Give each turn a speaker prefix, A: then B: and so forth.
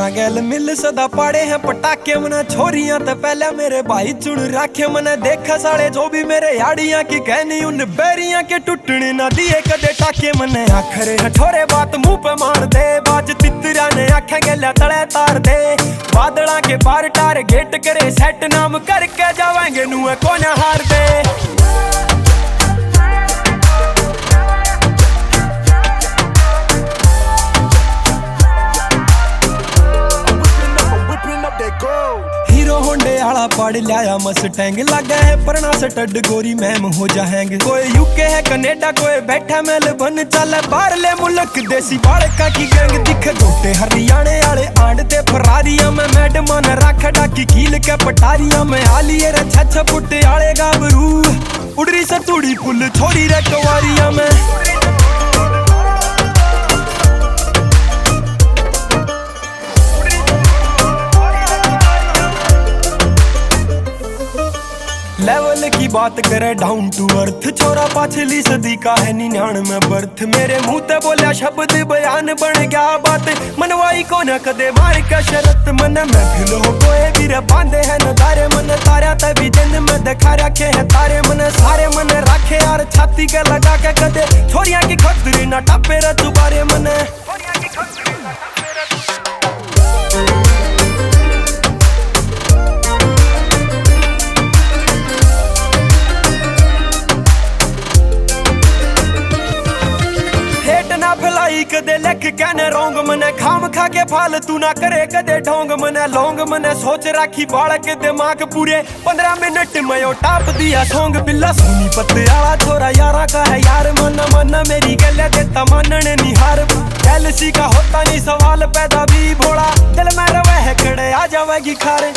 A: यारा गैल मिल सदा पाड़े हैं पटाके मना छोरियां तो पहले मेरे भाई चुन राखे मने देखा साले जो भी मेरे याड़ियां की कहनी उन बैरियां के टुटने ना दिए कदे टाके मने आखरे हठोरे बात मुंह पे मार दे बाज तितरा ने आखे गैला तले तार दे बादला के पार टारगेट करे सेट नाम करके जावेंगे नुए कौन हार दे। हीरो होंडे आला पड़ लिया मस्टैंग लगा है परना स्टड गोरी मैम हो जाएंगे कोई यूके है कनेडा कोई बैठा मेलबर्न चल बाहर ले मुल्क देसी बालका की गैंग दिखे गोटे हरियाणे आले आंडते फरारियां में मैडम ने रख डाकी कील के पटारियां में आलिए रे छछ फुट आले गाबरू उड़री सतुड़ी पुल छोरी रे कवारियां में लेवल की बात करे डाउन टू अर्थ छोरा पाछली सदी का है 99 बर्थ मेरे मुंह ते बोलिया शब्द बयान बन गया बात मनवाई को न कदे मार का शरत मन महफिल हो कोई भी रे बांधे है नजारे मन तारा तभी दिन में दिखा रखे है तारे मन सारे मन रखे यार छाती के लगा के कदे छोरियां की खतरी ना टापे रे दुबारे मन फलाई कदे लेख कहने रोंग मने खाम खा के फालतू ना करे कदे ढोंग मने लोंग मने सोच राखी बाल के दिमाग पूरे 15 मिनट में टाप दिया सोंग बिल्ला सोनी पत्ते आला छोरा यारा का है यार मन मन मेरी गले देता मानने निहार एलसी का होता नहीं सवाल पैदा भी भोला दिल में रवे है खड़े आ जावेगी खारे।